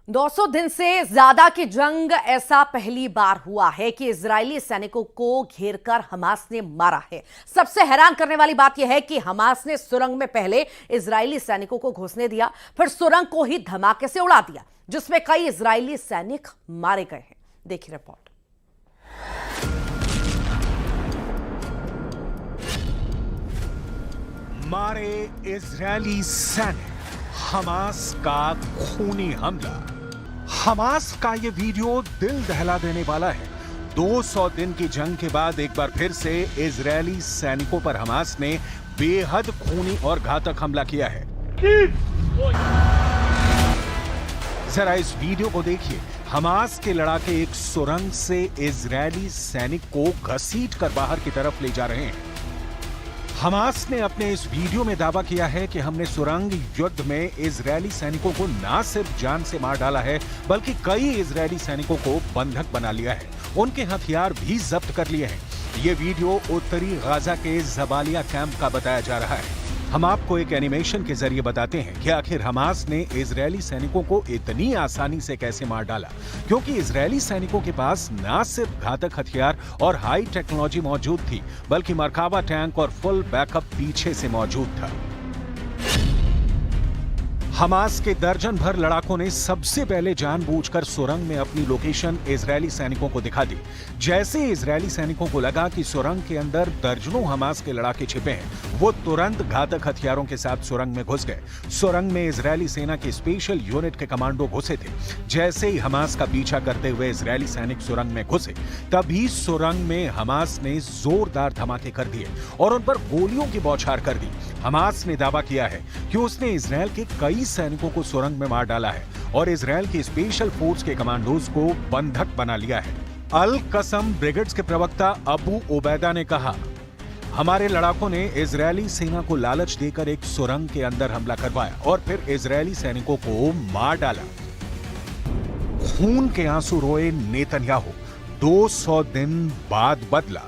200 दिन से ज्यादा की जंग ऐसा पहली बार हुआ है कि इजरायली सैनिकों को घेरकर हमास ने मारा है। सबसे हैरान करने वाली बात यह है कि हमास ने सुरंग में पहले इजरायली सैनिकों को घुसने दिया, फिर सुरंग को ही धमाके से उड़ा दिया, जिसमें कई इजरायली सैनिक मारे गए हैं। देखिए रिपोर्ट। मारे इजरायली सैनिक, हमास का खूनी हमला। हमास का ये वीडियो दिल दहला देने वाला है। 200 दिन की जंग के बाद एक बार फिर से इजरायली सैनिकों पर हमास ने बेहद खूनी और घातक हमला किया है। जरा इस वीडियो को देखिए। हमास के लड़ाके एक सुरंग से इजरायली सैनिक को घसीटकर बाहर की तरफ ले जा रहे हैं। हमास ने अपने इस वीडियो में दावा किया है कि हमने सुरंग युद्ध में इजरायली सैनिकों को न सिर्फ जान से मार डाला है, बल्कि कई इजरायली सैनिकों को बंधक बना लिया है। उनके हथियार भी जब्त कर लिए हैं। ये वीडियो उत्तरी गाजा के जबालिया कैंप का बताया जा रहा है। हम आपको एक एनिमेशन के जरिए बताते हैं कि आखिर हमास ने इजरायली सैनिकों को इतनी आसानी से कैसे मार डाला, क्योंकि इजरायली सैनिकों के पास न सिर्फ घातक हथियार और हाई टेक्नोलॉजी मौजूद थी, बल्कि मरकाबा टैंक और फुल बैकअप पीछे से मौजूद था। हमास के दर्जन भर लड़ाकों ने सबसे पहले जानबूझकर सुरंग में अपनी लोकेशन इजरायली सैनिकों को दिखा दी। जैसे इजरायली सैनिकों को लगा कि सुरंग के अंदर दर्जनों हमास के लड़ाके छिपे हैं, वो तुरंत घातक हथियारों के साथ सुरंग में घुस गए। सुरंग में इजरायली सेना की स्पेशल यूनिट के कमांडो घुसे थे। जैसे ही हमास का पीछा करते हुए इजरायली सैनिक सुरंग में घुसे, तभी सुरंग में हमास ने जोरदार धमाके कर दिए और उन पर गोलियों की बौछार कर दी। हमास ने दावा किया है कि उसने इजरायल के कई सैनिकों को सुरंग में मार डाला है और इजरायल की स्पेशल फोर्स के कमांडोज को बंधक बना लिया है। अल कसम ब्रिगेड्स के प्रवक्ता अबू उबैदा ने कहा, हमारे लड़ाकों ने इजरायली सेना को लालच देकर एक सुरंग के अंदर हमला करवाया और फिर इजरायली सैनिकों को मार डाला। खून के आंसू रोए नेतन्याहू 200 दिन बाद बदला।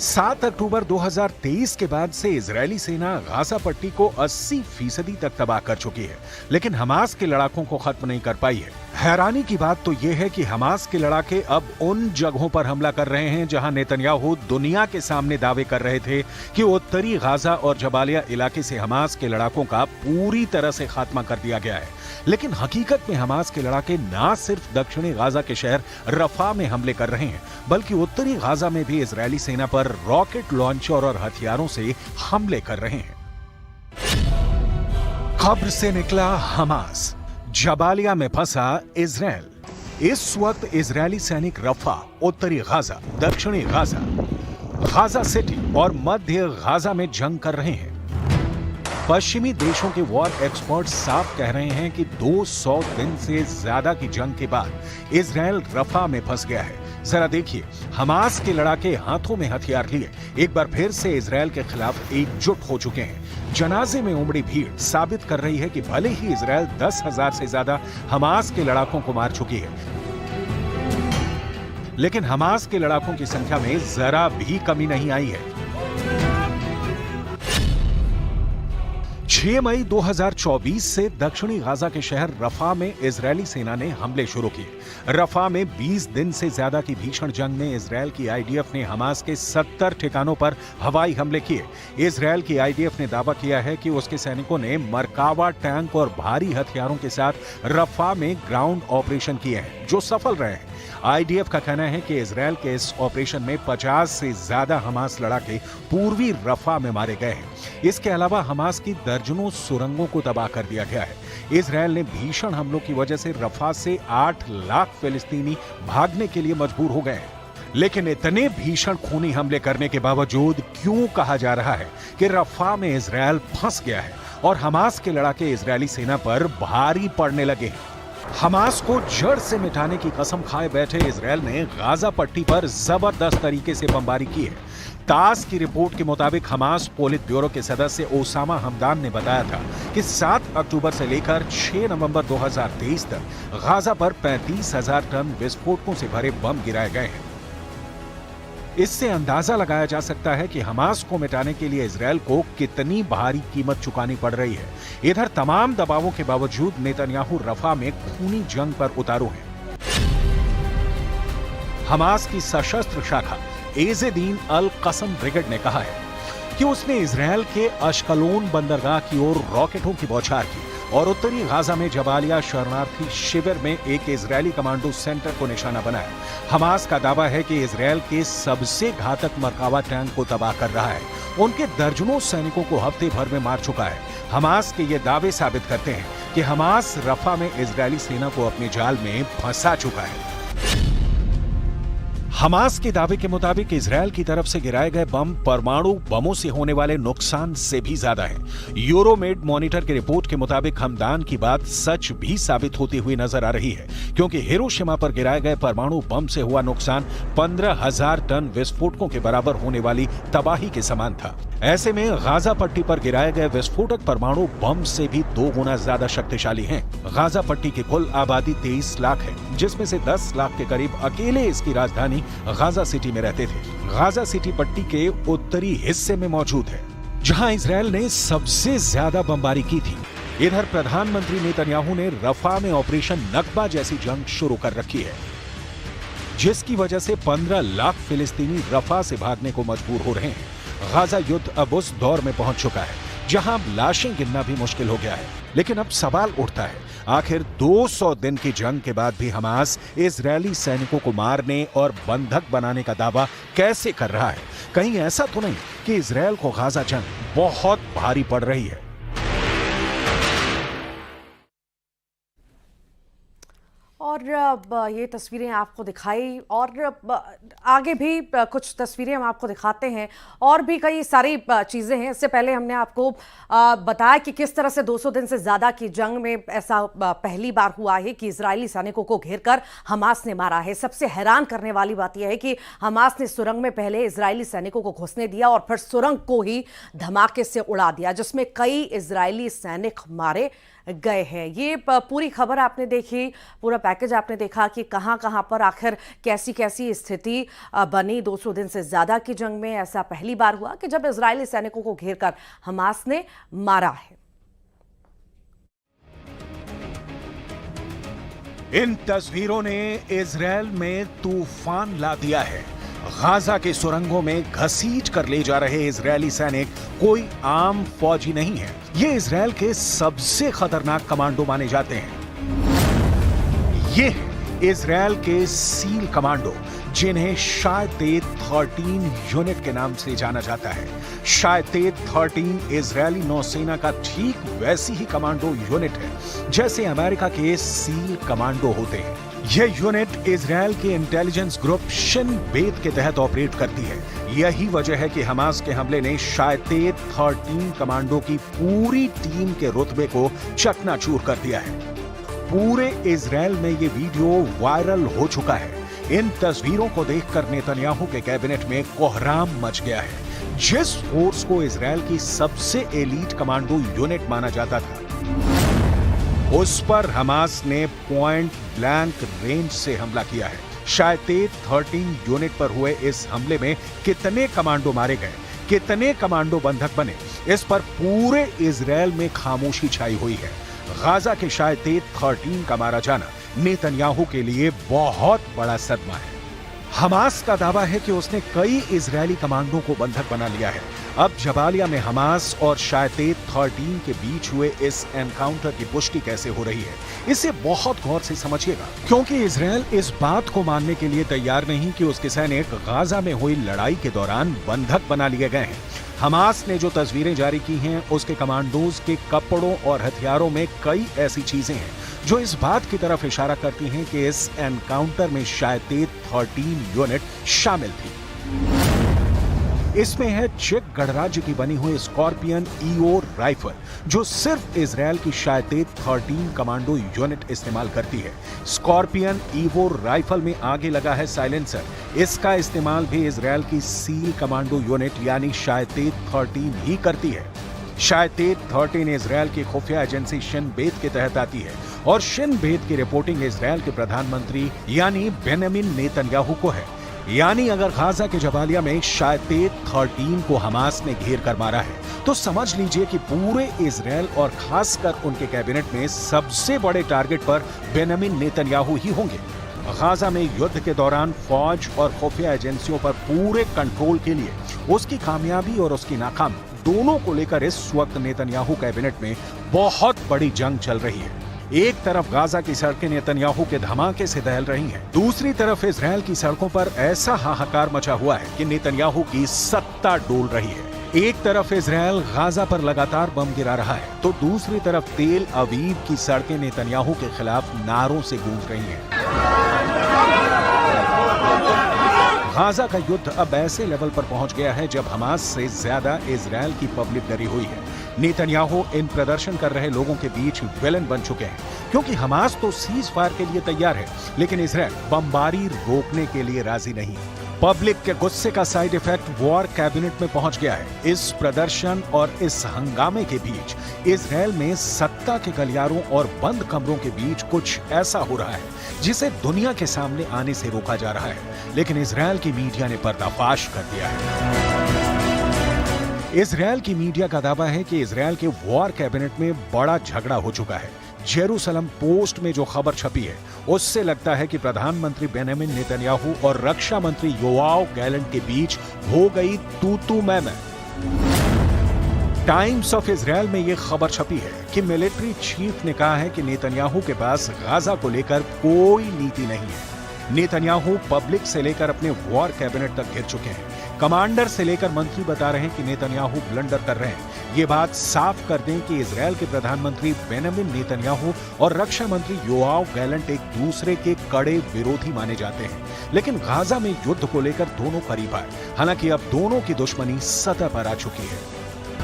7 अक्टूबर 2023 के बाद से इजरायली सेना गाजा पट्टी को 80% तक तबाह कर चुकी है, लेकिन हमास के लड़ाकों को खत्म नहीं कर पाई है। हैरानी की बात तो यह है कि हमास के लड़ाके अब उन जगहों पर हमला कर रहे हैं जहां नेतन्याहू दुनिया के सामने दावे कर रहे थे कि उत्तरी गाजा और जबालिया इलाके से हमास के लड़ाकों का पूरी तरह से खात्मा कर दिया गया है। लेकिन हकीकत में हमास के लड़ाके न सिर्फ दक्षिणी गाजा के शहर रफा में हमले कर रहे हैं, बल्कि उत्तरी गाजा में भी इजरायली सेना पर रॉकेट लॉन्चर और हथियारों से हमले कर रहे हैं। कब्र से निकला हमास, जबालिया में फंसा इजरायल। इस वक्त इजरायली सैनिक रफा, उत्तरी गाजा, दक्षिणी गाजा, गाजा सिटी और मध्य गाजा में जंग कर रहे हैं। पश्चिमी देशों के वॉर एक्सपर्ट साफ कह रहे हैं कि 200 दिन से ज्यादा की जंग के बाद इजरायल रफा में फंस गया है। जरा देखिए, हमास के लड़ाके हाथों में हथियार लिए एक बार फिर से इजरायल के खिलाफ एकजुट हो चुके हैं। जनाजे में उमड़ी भीड़ साबित कर रही है कि भले ही इजरायल 10,000 से ज्यादा हमास के लड़ाकों को मार चुकी है, लेकिन हमास के लड़ाकों की संख्या में जरा भी कमी नहीं आई है। 6 मई 2024 से दक्षिणी गाजा के शहर रफा में इजरायली सेना ने हमले शुरू किए। रफा में 20 दिन से ज्यादा की भीषण जंग में इजरायल की आईडीएफ ने हमास के 70 ठिकानों पर हवाई हमले किए। इजरायल की आईडीएफ ने दावा किया है कि उसके सैनिकों ने मरकावा टैंक और भारी हथियारों के साथ रफा में ग्राउंड ऑपरेशन किए हैं, जो सफल रहे हैं। आईडीएफ का कहना है कि इजरायल के इस ऑपरेशन में 50 से ज्यादा हमास लड़ाके पूर्वी रफा में मारे गए हैं। इसके अलावा हमास की दर्जनों सुरंगों को तबाह कर दिया गया है। इजरायल ने भीषण हमलों की वजह से रफा से 8 लाख फिलिस्तीनी भागने के लिए मजबूर हो गए हैं। लेकिन इतने भीषण खूनी हमले करने के बावजूद क्यों कहा जा रहा है कि रफा में इजरायल फंस गया है और हमास के लड़ाके इजरायली सेना पर भारी पड़ने लगे हैं? हमास को जड़ से मिटाने की कसम खाए बैठे इजरायल ने गाजा पट्टी पर जबरदस्त तरीके से बमबारी की है। तास की रिपोर्ट के मुताबिक हमास पोलित ब्यूरो के सदस्य ओसामा हमदान ने बताया था कि 7 अक्टूबर से लेकर 6 नवंबर 2023 तक गाजा पर 35,000 टन विस्फोटकों से भरे बम गिराए गए हैं। इससे अंदाजा लगाया जा सकता है कि हमास को मिटाने के लिए इजरायल को कितनी भारी कीमत चुकानी पड़ रही है। इधर तमाम दबावों के बावजूद नेतन्याहू रफा में खूनी जंग पर उतारू हैं। हमास की सशस्त्र शाखा एज़ेदीन अल कसम ब्रिगेड ने कहा है कि उसने इजरायल के अश्कलोन बंदरगाह की ओर रॉकेटों की बौछार की और उत्तरी गाजा में जबालिया शरणार्थी शिविर में एक इजरायली कमांडो सेंटर को निशाना बनाया। हमास का दावा है कि इजरायल के सबसे घातक मरकावा टैंक को तबाह कर रहा है। उनके दर्जनों सैनिकों को हफ्ते भर में मार चुका है। हमास के ये दावे साबित करते हैं कि हमास रफा में इजरायली सेना को अपने जाल में फंसा चुका है। हमास के दावे के मुताबिक इजरायल की तरफ से गिराए गए बम परमाणु बमों से होने वाले नुकसान से भी ज्यादा है। यूरोमेड मॉनिटर की रिपोर्ट के मुताबिक हमदान की बात सच भी साबित होती हुई नजर आ रही है, क्योंकि हिरोशिमा पर गिराए गए परमाणु बम से हुआ नुकसान 15,000 टन विस्फोटकों के बराबर होने वाली तबाही के समान था। ऐसे में गाजा पट्टी पर गिराए गए विस्फोटक परमाणु बम से भी 2 गुना ज्यादा शक्तिशाली हैं। गाजा पट्टी की कुल आबादी 23 लाख है, जिसमें से 10 लाख के करीब अकेले इसकी राजधानी गाजा सिटी में रहते थे। गाजा सिटी पट्टी के उत्तरी हिस्से में मौजूद है, जहां इजरायल ने सबसे ज्यादा बमबारी की थी। इधर प्रधानमंत्री नेतन्याहू ने रफा में ऑपरेशन नकबा जैसी जंग शुरू कर रखी है, जिसकी वजह से 15 लाख फिलिस्तीनी रफा से भागने को मजबूर हो रहे हैं। गाजा युद्ध अब उस दौर में पहुंच चुका है जहां लाशें गिनना भी मुश्किल हो गया है। लेकिन अब सवाल उठता है, आखिर 200 दिन की जंग के बाद भी हमास इजरायली सैनिकों को मारने और बंधक बनाने का दावा कैसे कर रहा है? कहीं ऐसा तो नहीं कि इजरायल को गाजा जंग बहुत भारी पड़ रही है? और ये तस्वीरें आपको दिखाई और आगे भी कुछ तस्वीरें हम आपको दिखाते हैं और भी कई सारी चीज़ें हैं। इससे पहले हमने आपको बताया कि किस तरह से 200 दिन से ज़्यादा की जंग में ऐसा पहली बार हुआ है कि इजरायली सैनिकों को घेरकर हमास ने मारा है। सबसे हैरान करने वाली बात यह है कि हमास ने सुरंग में पहले इजरायली सैनिकों को घुसने दिया और फिर सुरंग को ही धमाके से उड़ा दिया, जिसमें कई इजरायली सैनिक मारे गए हैं। ये पूरी खबर आपने देखी, पूरा पैकेज आपने देखा कि कहां कहां पर आखिर कैसी कैसी स्थिति बनी। 200 दिन से ज्यादा की जंग में ऐसा पहली बार हुआ कि जब इजरायली सैनिकों को घेरकर हमास ने मारा है। इन तस्वीरों ने इजरायल में तूफान ला दिया है। गाजा के सुरंगों में घसीट कर ले जा रहे इजरायली सैनिक कोई आम फौजी नहीं है। ये इजरायल के सबसे खतरनाक कमांडो माने जाते हैं। ये इजरायल के सील कमांडो, जिन्हें शायतेद 13 यूनिट के नाम से जाना जाता है। शायतेद 13 इजरायली नौसेना का ठीक वैसी ही कमांडो यूनिट है जैसे अमेरिका के सील कमांडो होते हैं। यह यूनिट इजरायल के इंटेलिजेंस ग्रुप शिन बेत के तहत ऑपरेट करती है। यही वजह है कि हमास के हमले ने शायतेद 13 कमांडो की पूरी टीम के रुतबे को चकनाचूर कर दिया है। पूरे इजरायल में ये वीडियो वायरल हो चुका है। इन तस्वीरों को देखकर नेतन्याहू के कैबिनेट में कोहराम मच गया है। जिस फोर्स को इजरायल की सबसे एलीट कमांडो यूनिट माना जाता था, उस पर हमास ने पॉइंट ब्लैंक रेंज से हमला किया है। शायतेद 13 यूनिट पर हुए इस हमले में कितने कमांडो मारे गए, कितने कमांडो बंधक बने, इस पर पूरे इजरायल में खामोशी छाई हुई है। गाजा के शायतेद 13 का मारा जाना नेतन्याहू के लिए बहुत बड़ा सदमा है। हमास का दावा है कि उसने कई इजरायली कमांडो को बंधक बना लिया है। अब जबालिया में हमास और शायतेद 13 के बीच हुए इस एनकाउंटर की पुष्टि कैसे हो रही है, इसे बहुत गौर से समझिएगा, क्योंकि इजरायल इस बात को मानने के लिए तैयार नहीं कि उसके सैनिक गाजा में हुई लड़ाई के दौरान बंधक बना लिए गए हैं। हमास ने जो तस्वीरें जारी की हैं, उसके कमांडोज के कपड़ों और हथियारों में कई ऐसी चीजें हैं जो इस बात की तरफ इशारा करती हैं कि इस एनकाउंटर में शायतेद 13 यूनिट शामिल थी। इसमें है चेक गणराज्य की बनी हुई स्कॉर्पियन ईओ राइफल, जो सिर्फ इजरायल की शायतेद 13 कमांडो यूनिट इस्तेमाल करती है। स्कॉर्पियन ईवो राइफल में आगे लगा है साइलेंसर। इसका इस्तेमाल भी इजरायल की सील कमांडो यूनिट यानी शायतेद 13 ही करती है। शायतेद 13 इजरायल की खुफिया एजेंसी शिन बेत के तहत आती है और शिन बेत की रिपोर्टिंग इजरायल के प्रधानमंत्री यानी बेंजामिन नेतन्याहू को है। यानी अगर गाजा के जबालिया में शायतेत 13 को हमास ने घेर कर मारा है तो समझ लीजिए कि पूरे इजराइल और खासकर उनके कैबिनेट में सबसे बड़े टारगेट पर बेंजामिन नेतन्याहू ही होंगे। गाजा में युद्ध के दौरान फौज और खुफिया एजेंसियों पर पूरे कंट्रोल के लिए उसकी कामयाबी और उसकी नाकामी दोनों को लेकर इस वक्त नेतन्याहू कैबिनेट में बहुत बड़ी जंग चल रही है। एक तरफ गाजा की सड़कें नेतन्याहू के धमाके से दहल रही हैं, दूसरी तरफ इजराइल की सड़कों पर ऐसा हाहाकार मचा हुआ है कि नेतन्याहू की सत्ता डोल रही है। एक तरफ इजराइल गाजा पर लगातार बम गिरा रहा है तो दूसरी तरफ तेल अवीव की सड़कें नेतन्याहू के खिलाफ नारों से गूंज रही हैं। गाजा का युद्ध अब ऐसे लेवल पर पहुंच गया है जब हमास से ज्यादा इजराइल की पब्लिक डरी हुई है। नेतन्याहू इन प्रदर्शन कर रहे लोगों के बीच विलन बन चुके हैं, क्योंकि हमास तो सीज फायर के लिए तैयार है लेकिन इजराइल बमबारी रोकने के लिए राजी नहीं। पब्लिक के गुस्से का साइड इफेक्ट वॉर कैबिनेट में पहुंच गया है। इस प्रदर्शन और इस हंगामे के बीच इजराइल में सत्ता के गलियारों और बंद कमरों के बीच कुछ ऐसा हो रहा है जिसे दुनिया के सामने आने से रोका जा रहा है, लेकिन इजराइल की मीडिया ने पर्दाफाश कर दिया है। इजराइल की मीडिया का दावा है कि इजराइल के वॉर कैबिनेट में बड़ा झगड़ा हो चुका है। जेरूसलम पोस्ट में जो खबर छपी है उससे लगता है कि प्रधानमंत्री बेंजामिन नेतन्याहू और रक्षा मंत्री योआव गैलेंट के बीच हो गई तू मैं। टाइम्स ऑफ इजराइल में यह खबर छपी है कि मिलिट्री चीफ ने कहा है कि नेतन्याहू के पास गाजा को लेकर कोई नीति नहीं है। नेतन्याहू पब्लिक से लेकर अपने वॉर कैबिनेट तक घिर चुके हैं। कमांडर से लेकर मंत्री बता रहे हैं कि नेतन्याहू ब्लंडर कर रहे हैं। ये बात साफ कर दें कि इजराइल के प्रधानमंत्री बेंजामिन नेतन्याहू और रक्षा मंत्री योआव गैलेंट एक दूसरे के कड़े विरोधी माने जाते हैं, लेकिन गाजा में युद्ध को लेकर दोनों करीब आए। हालांकि अब दोनों की दुश्मनी सतह पर आ चुकी है।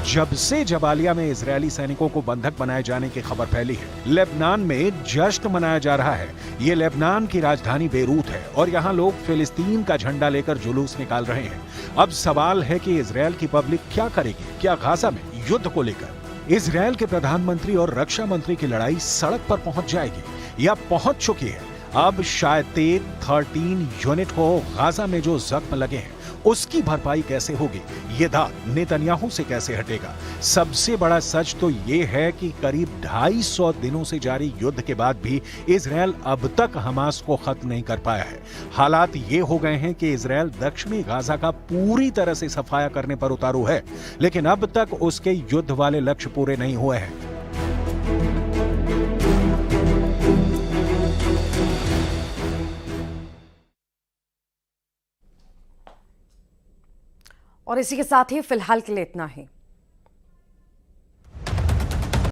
जब से जबालिया में इजरायली सैनिकों को बंधक बनाए जाने की खबर फैली है, लेबनान में जश्न मनाया जा रहा है। ये लेबनान की राजधानी बेरूत है और यहाँ लोग फिलिस्तीन का झंडा लेकर जुलूस निकाल रहे हैं। अब सवाल है कि इजरायल की पब्लिक क्या करेगी? क्या गाजा में युद्ध को लेकर इजरायल के प्रधानमंत्री और रक्षा मंत्री की लड़ाई सड़क पर पहुंच जाएगी या पहुंच चुकी है? अब शायतेत 13 यूनिट को गाजा में जो जख्म लगे हैं उसकी भरपाई कैसे होगी? ये दाग नेतन्याहू से कैसे हटेगा? सबसे बड़ा सच तो ये है कि करीब 250 दिनों से जारी युद्ध के बाद भी इजरायल अब तक हमास को खत्म नहीं कर पाया है। हालात ये हो गए हैं कि इजरायल दक्षिणी गाजा का पूरी तरह से सफाया करने पर उतारू है, लेकिन अब तक उसके युद्ध वाले लक्ष्य पूरे नहीं हुए हैं। और इसी के साथ ही फिलहाल के लिए इतना ही।